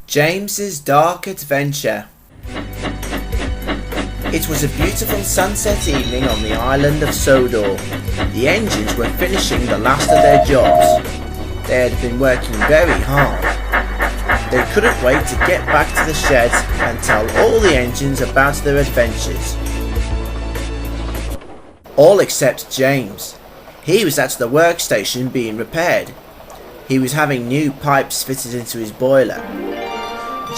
James's Dark Adventure. It was a beautiful sunset evening on the island of Sodor. The engines were finishing the last of their jobs. They had been working very hard. They couldn't wait to get back to the shed and tell all the engines about their adventures. All except James. He was at the workstation being repaired. He was having new pipes fitted into his boiler.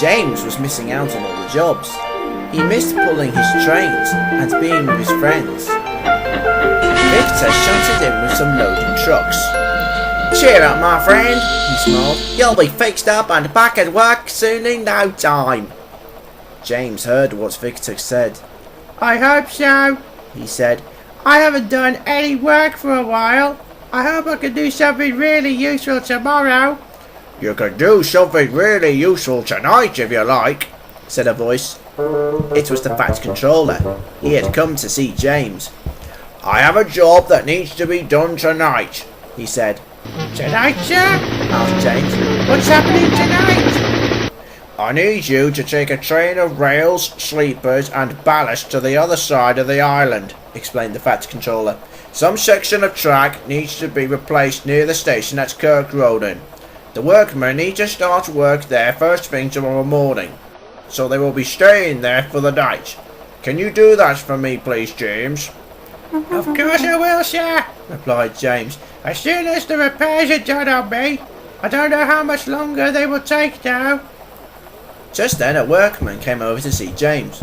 James was missing out on all the jobs. He missed pulling his trains and being with his friends. Victor shunted in with some loaded trucks. "Cheer up, my friend," he smiled. "You'll be fixed up and back at work soon in no time." James heard what Victor said. "I hope so," he said. "I haven't done any work for a while. I hope I can do something really useful tomorrow." "You can do something really useful tonight if you like," said a voice. It was the Fat Controller. He had come to see James. "I have a job that needs to be done tonight," he said. "Tonight, sir?" asked James. "What's happening tonight?" "I need you to take a train of rails, sleepers and ballast to the other side of the island," explained the Fat Controller. "Some section of track needs to be replaced near the station at Kirkronan. The workmen need to start work there first thing tomorrow morning, so they will be staying there for the night. Can you do that for me, please, James?" "Of course I will, sir," replied James. "As soon as the repairs are done on me. I don't know how much longer they will take now." Just then a workman came over to see James.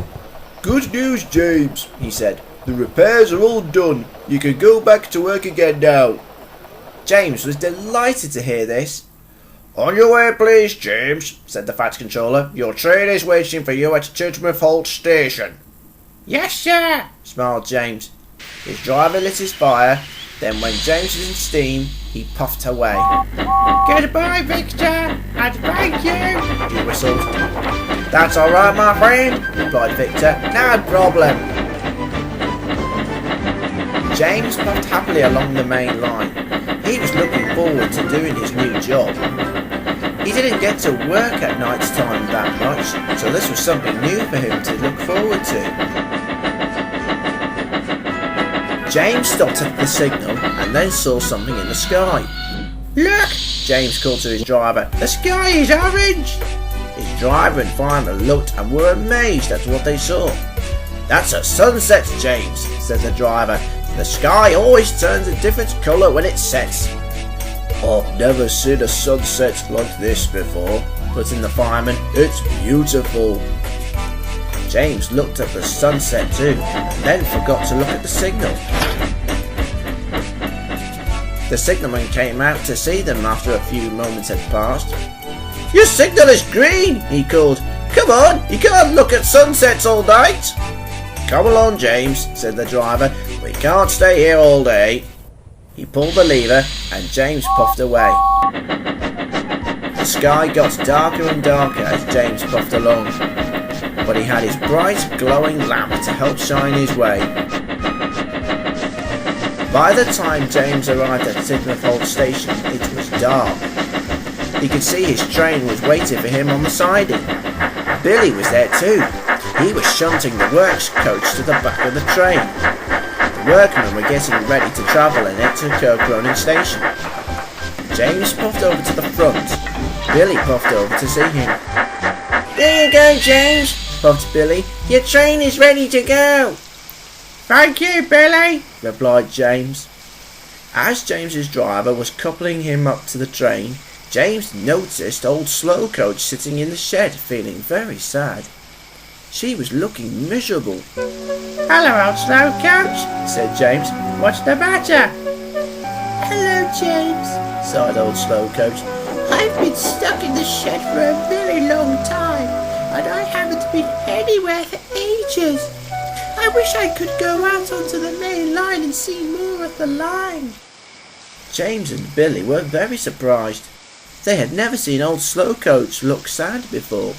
"Good news, James," he said. "The repairs are all done. You can go back to work again now." James was delighted to hear this. "On your way, please, James," said the Fat Controller. "Your train is waiting for you at Sudrian Station." "Yes, sir," smiled James. His driver lit his fire. Then when James was in steam, he puffed away. "Goodbye, Victor, and thank you," he whistled. "That's all right, my friend," replied Victor. "No problem." James puffed happily along the main line. He was looking forward to doing his new job. He didn't get to work at night time that much, so this was something new for him to look forward to. James stopped at the signal and then saw something in the sky. "Look," James called to his driver. "the sky is orange." His driver and fireman looked and were amazed at what they saw. "That's a sunset, James," said the driver. "The sky always turns a different colour when it sets." "I've never seen a sunset like this before," put in the fireman. "It's beautiful." James looked at the sunset too, and then forgot to look at the signal. The signalman came out to see them after a few moments had passed. "Your signal is green," he called. "Come on, you can't look at sunsets all night." "Come along, James," said the driver. "We can't stay here all day." He pulled the lever and James puffed away. The sky got darker and darker as James puffed along, but he had his bright glowing lamp to help shine his way. By the time James arrived at Sudrian Station, it was dark. He could see his train was waiting for him on the siding. Billy was there too. He was shunting the works coach to the back of the train. The workmen were getting ready to travel in it to Kirkronan Station. James puffed over to the front. Billy puffed over to see him. "There you go, James," puffed Billy. "Your train is ready to go." "Thank you, Billy," replied James. As James's driver was coupling him up to the train, James noticed Old Slowcoach sitting in the shed, feeling very sad. She was looking miserable. "Hello, Old Slowcoach," said James. "What's the matter?" "Hello, James," sighed Old Slowcoach. "I've been stuck in the shed for a very long time, and I haven't been anywhere for ages. I wish I could go out onto the main line and see more of the line." James and Billy were very surprised. They had never seen Old Slowcoach look sad before,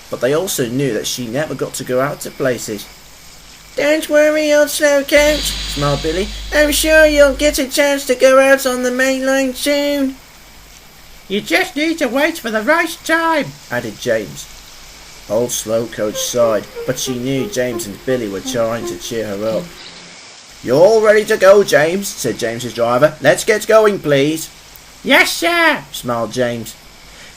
but they also knew that she never got to go out to places. "Don't worry, Old Slowcoach," smiled Billy. "I'm sure you'll get a chance to go out on the main line soon." You just need to wait for the right time, added James. Old Slowcoach sighed, but she knew James and Billy were trying to cheer her up. You're all ready to go, James, said James's driver. Let's get going, please. Yes, sir, smiled James.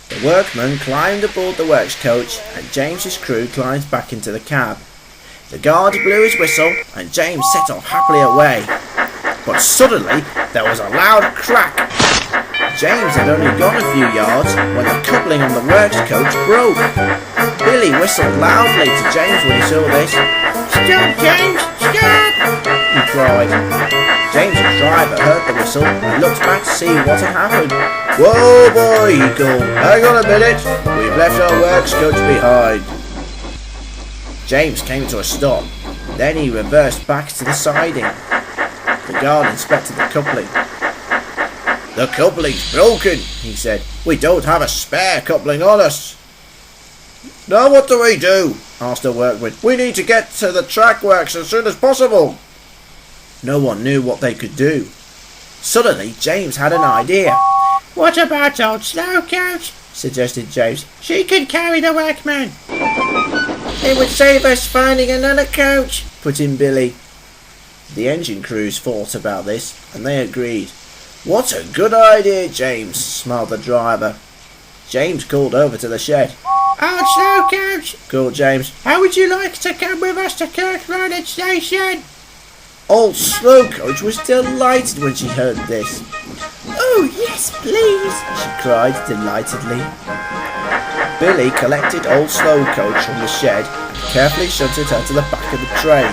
The workmen climbed aboard the works coach, and James's crew climbed back into the cab. The guard blew his whistle, and James set off happily away. But suddenly, there was a loud crack. James had only gone a few yards when the coupling on the works coach broke. Billy whistled loudly to James when he saw this. Stop, James, stop! He cried. James's driver heard the whistle and looked back to see what had happened. Whoa, boy, he called. Hang on a minute. We've left our works coach behind. James came to a stop. Then he reversed back to the siding. The guard inspected the coupling. The coupling's broken, he said. We don't have a spare coupling on us. Now what do we do? Asked a workman. We need to get to the track works as soon as possible. No one knew what they could do. Suddenly, James had an idea. What about Old Slowcoach? Suggested James. She could carry the workmen. It would save us finding another coach, put in Billy. The engine crews thought about this, and they agreed. What a good idea, James, smiled the driver. James called over to the shed. Old Slowcoach, called James. How would you like to come with us to Kirkronan Station? Old Slowcoach was delighted when she heard this. Oh, yes, please, she cried delightedly. Billy collected Old Slowcoach from the shed and carefully shunted her to the back of the train.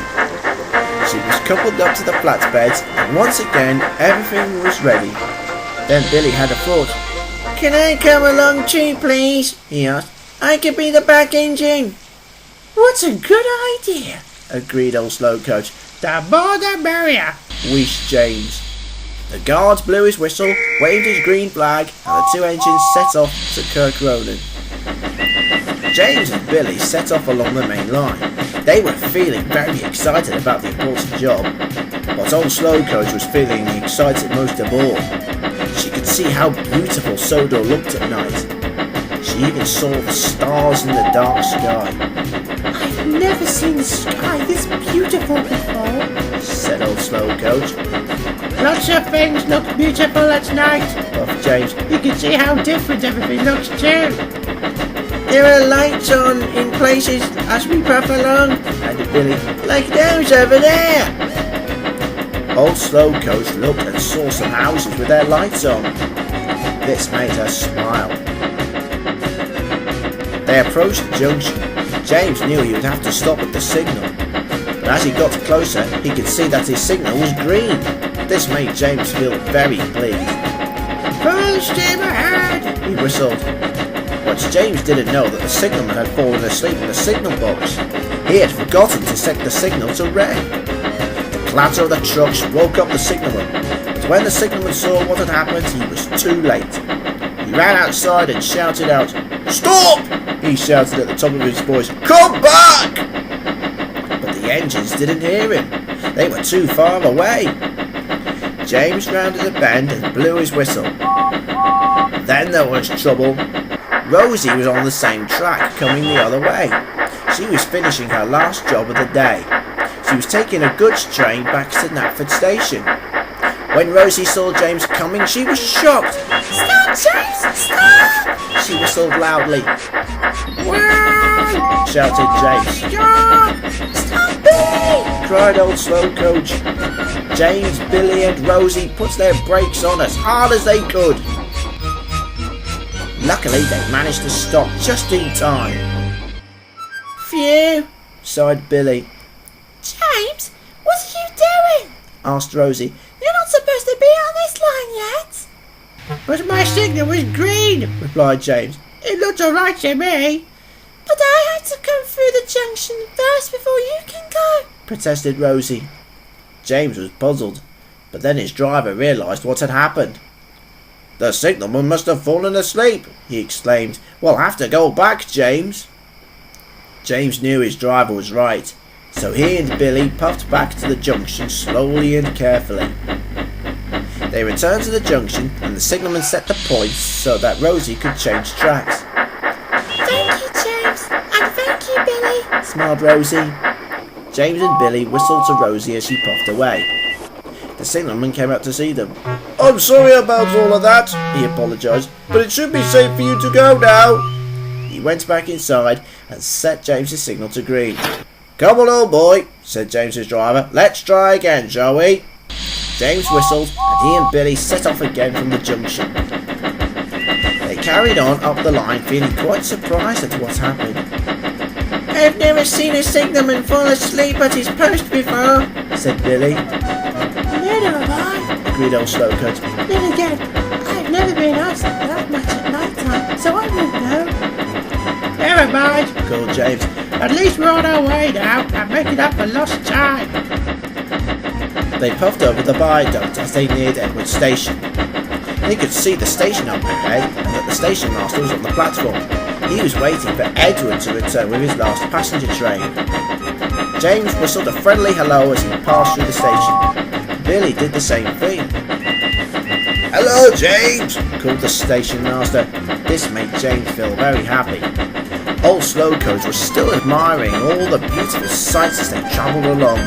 She was coupled up to the flatbeds, and once again everything was ready. Then Billy had a thought. Can I come along too, please? He asked. I could be the back engine. What a good idea, agreed Old Slowcoach. The more the merrier, wheezed James. The guard blew his whistle, waved his green flag, and the two engines set off to Kirkronan. James and Billy set off along the main line. They were feeling very excited about the important job, but Old Slowcoach was feeling excited most of all. She could see how beautiful Sodor looked at night. She even saw the stars in the dark sky. I've never seen the sky this beautiful before, said Old Slowcoach. Lots of things look beautiful at night, puffed James. You can see how different everything looks too. There are lights on in places as we puff along, added Billy, like those over there. Old Slowcoach looked and saw some houses with their lights on. This made her smile. They approached the junction. James knew he would have to stop at the signal, but as he got closer, he could see that his signal was green. This made James feel very pleased. Full steam ahead, he whistled. But James didn't know that the signalman had fallen asleep in the signal box. He had forgotten to set the signal to red. The clatter of the trucks woke up the signalman, but when the signalman saw what had happened, he was too late. He ran outside and shouted out, "Stop!" he shouted at the top of his voice. "Come back!" But the engines didn't hear him. They were too far away. James rounded a bend and blew his whistle. Then there was trouble. Rosie was on the same track, coming the other way. She was finishing her last job of the day. She was taking a goods train back to Knapford Station. When Rosie saw James coming, she was shocked. Stop, James! Stop! She whistled loudly. Why? Shouted James. Stop! Stop me! Cried Old Slowcoach. James, Billy and Rosie put their brakes on as hard as they could. Luckily, they managed to stop just in time. Phew, sighed Billy. James, what are you doing? Asked Rosie. You're not supposed to be on this line yet. But my signal was green, replied James. It looked alright to me. But I had to come through the junction first before you can go, protested Rosie. James was puzzled, but then his driver realised what had happened. The signalman must have fallen asleep, he exclaimed. We'll have to go back, James. James knew his driver was right, so he and Billy puffed back to the junction slowly and carefully. They returned to the junction and the signalman set the points so that Rosie could change tracks. Thank you, James, and thank you, Billy, smiled Rosie. James and Billy whistled to Rosie as she puffed away. The signalman came out to see them. "I'm sorry about all of that," he apologised, "but it should be safe for you to go now." He went back inside and set James's signal to green. "Come on, old boy," said James's driver. "Let's try again, shall we?" James whistled and he and Billy set off again from the junction. They carried on up the line, feeling quite surprised at what happened. I've never seen a signalman fall asleep at his post before, said Billy. Neither have I, agreed Old Slowcoach. Then again, I've never been out that much at night time, so I wouldn't know. Never mind, called James. At least we're on our way now and making up for lost time. They puffed over the viaduct as they neared Edward Station. They could see the station up ahead and that the station master was on the platform. He was waiting for Edward to return with his last passenger train. James whistled a friendly hello as he passed through the station. Billy did the same thing. "Hello, James," called the station master. This made James feel very happy. Old Slowcoach was still admiring all the beautiful sights as they travelled along.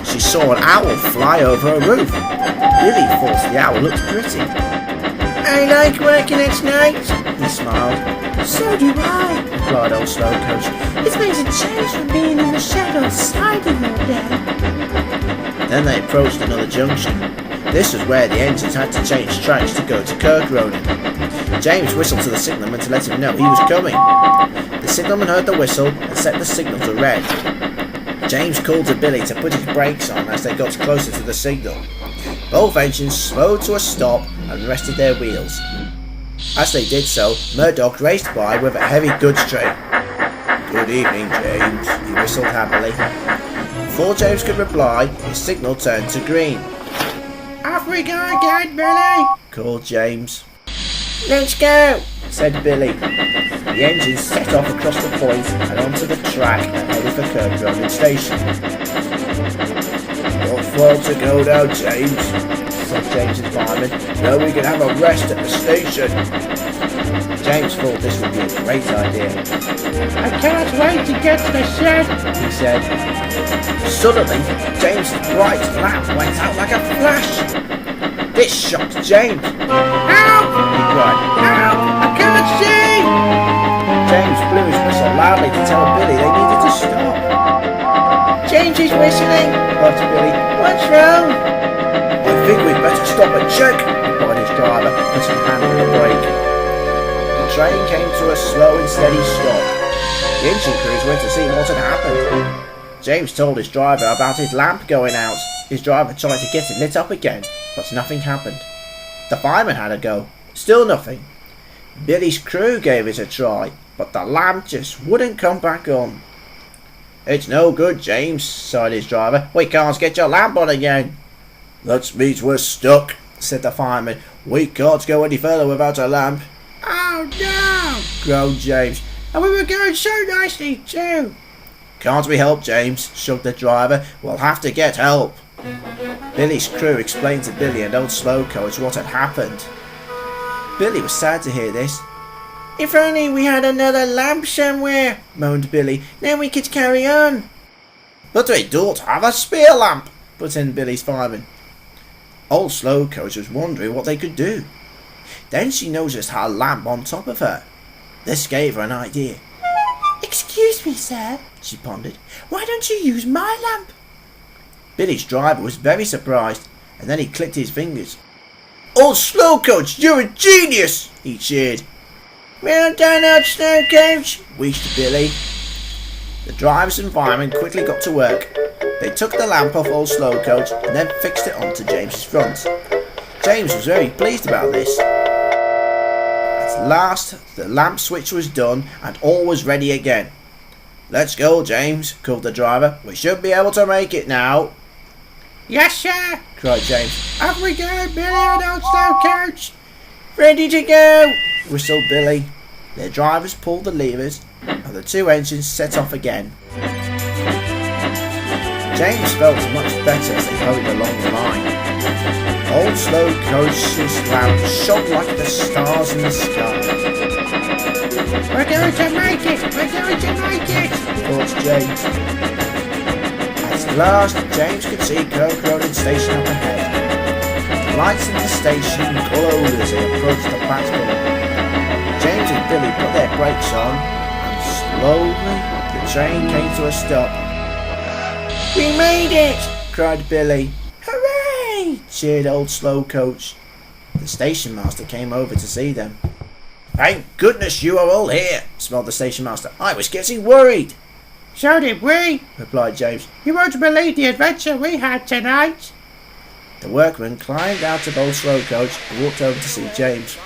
She saw an owl fly over a roof. Billy thought the owl looked pretty. I like working at night, he smiled. So do I, replied Old Slowcoach. It makes a change from being in the shadows sliding all day. Then they approached another junction. This was where the engines had to change tracks to go to Kirkronan. James whistled to the signalman to let him know he was coming. The signalman heard the whistle and set the signal to red. James called to Billy to put his brakes on as they got closer to the signal. Both engines slowed to a stop and rested their wheels. As they did so, Murdoch raced by with a heavy goods train. "Good evening, James," he whistled happily. Before James could reply, his signal turned to green. Off we go again, Billy, called James. Let's go, said Billy. The engines set off across the point and onto the track and headed for Kirkronan Station. "Not far to go now, James," said James's fireman. "Now we can have a rest at the station." James thought this would be a great idea. "I can't wait to get to the shed," he said. Suddenly, James's bright lamp went out like a flash. This shocked James. "Help!" he cried. "Help! I can't see!" James blew his whistle loudly to tell Billy they needed to stop. "James is whistling," laughed Billy. "What's wrong?" "I think we'd better stop and check," replied his driver, putting a hand on the brake. The train came to a slow and steady stop. The engine crews went to see what had happened. James told his driver about his lamp going out. His driver tried to get it lit up again, but nothing happened. The fireman had a go. Still nothing. Billy's crew gave it a try, but the lamp just wouldn't come back on. "It's no good, James," sighed his driver. "We can't get your lamp on again." "That means we're stuck," said the fireman. "We can't go any further without a lamp." "Oh no!" groaned James. "And we were going so nicely too." "Can't we help, James?" shrugged the driver. "We'll have to get help." Billy's crew explained to Billy and Old Slowcoach what had happened. Billy was sad to hear this. "If only we had another lamp somewhere," moaned Billy. "Then we could carry on." "But we don't have a spare lamp," put in Billy's fireman. Old Slowcoach was wondering what they could do. Then she noticed her lamp on top of her. This gave her an idea. "Excuse me, sir," she pondered. "Why don't you use my lamp?" Billy's driver was very surprised, and then he clicked his fingers. "Old Slowcoach, you're a genius!" he cheered. "Well done, Old Slowcoach," wheezed Billy. The drivers and firemen quickly got to work. They took the lamp off Old Slowcoach and then fixed it onto James's front. James was very pleased about this. At last, the lamp switch was done and all was ready again. "Let's go, James," called the driver. "We should be able to make it now." "Yes, sir," cried James. "Off we go, Billy and Old Slowcoach." "Ready to go," whistled Billy. Their drivers pulled the levers and the two engines set off again. James felt much better as they hurried along the line. Old Slowcoach's lamp shone like the stars in the sky. We're going to make it! We're going to make it! Thought James. At last, James could see Kirkronan Station up ahead. The lights in the station glowed as they approached the platform. James and Billy put their brakes on, and slowly the train came to a stop. "We made it!" cried Billy. "Hooray!" cheered Old Slowcoach. The station master came over to see them. "Thank goodness you are all here," smiled the station master. "I was getting worried." So did we, replied James. "You won't believe the adventure we had tonight." The workmen climbed out of Old Slowcoach and walked over to see James.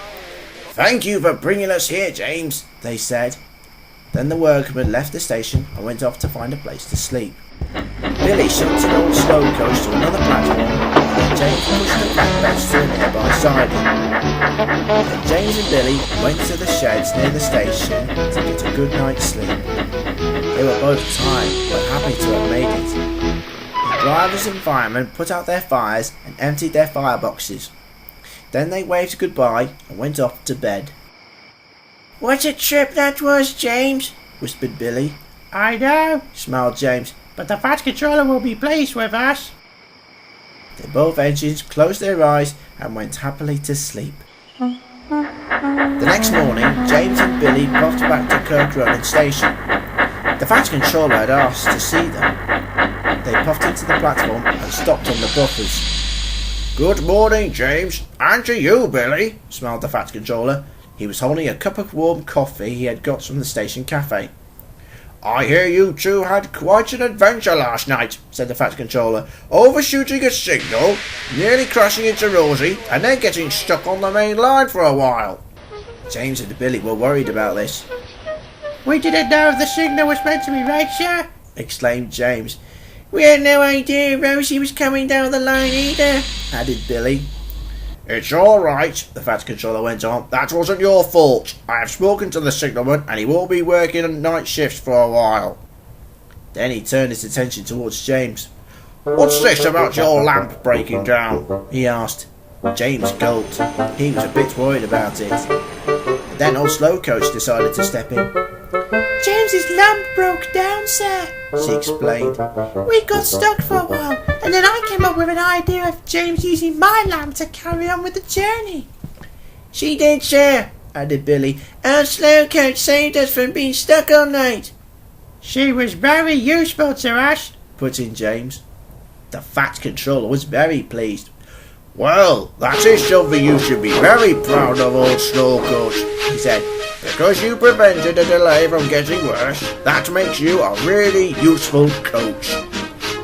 "Thank you for bringing us here, James," they said. Then the workmen left the station and went off to find a place to sleep. Billy shunted Old Slowcoach to another platform, and then James pushed the flatbeds to a nearby siding. Then James and Billy went to the sheds near the station to get a good night's sleep. They were both tired but happy to have made it. The drivers and firemen put out their fires and emptied their fireboxes. Then they waved goodbye and went off to bed. "What a trip that was, James," whispered Billy. "I know," smiled James. "but the Fat Controller will be pleased with us." Then both engines closed their eyes and went happily to sleep. The next morning, James and Billy popped back to Kirkronan Station. The Fat Controller had asked to see them. They puffed into the platform and stopped on the buffers. "Good morning, James, and to you, Billy," smiled the Fat Controller. He was holding a cup of warm coffee he had got from the station cafe. "I hear you two had quite an adventure last night," said the Fat Controller. "Overshooting a signal, nearly crashing into Rosie, and then getting stuck on the main line for a while." James and Billy were worried about this. "We didn't know if the signal was meant to be red, sir," exclaimed James. "We had no idea Rosie was coming down the line either," added Billy. "It's all right," the Fat Controller went on. "That wasn't your fault. I have spoken to the signalman and he won't be working night shifts for a while." Then he turned his attention towards James. "What's this about your lamp breaking down?" he asked. James gulped. He was a bit worried about it. Then Old Slowcoach decided to step in. James's lamp broke down, sir," she explained. "We got stuck for a while, and then I came up with an idea of James using my lamp to carry on with the journey." "She did, sir," added Billy. "Old Slowcoach saved us from being stuck all night." "She was very useful to us," put in James. The Fat Controller was very pleased. "Well, that is something you should be very proud of, Old Slowcoach," he said. "Because you prevented a delay from getting worse, that makes you a really useful coach."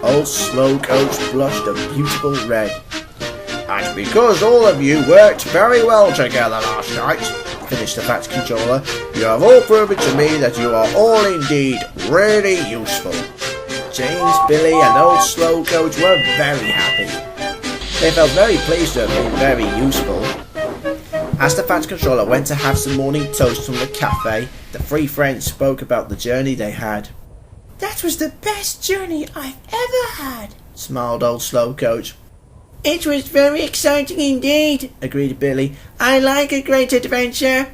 Old Slowcoach blushed a beautiful red. "And because all of you worked very well together last night," finished the Fat Controller, "you have all proven to me that you are all indeed really useful." James, Billy and Old Slowcoach were very happy. They felt very pleased to have been very useful. As the Fat Controller went to have some morning toast from the cafe, the three friends spoke about the journey they had. "That was the best journey I've ever had," smiled Old Slowcoach. "It was very exciting indeed," agreed Billy. "I like a great adventure."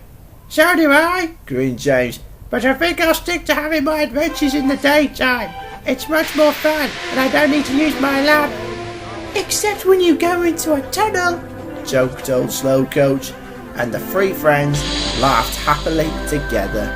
"So do I," grinned James. "but I think I'll stick to having my adventures in the daytime. It's much more fun, and I don't need to use my lamp." "Except when you go into a tunnel," joked Old Slowcoach, and the three friends laughed happily together.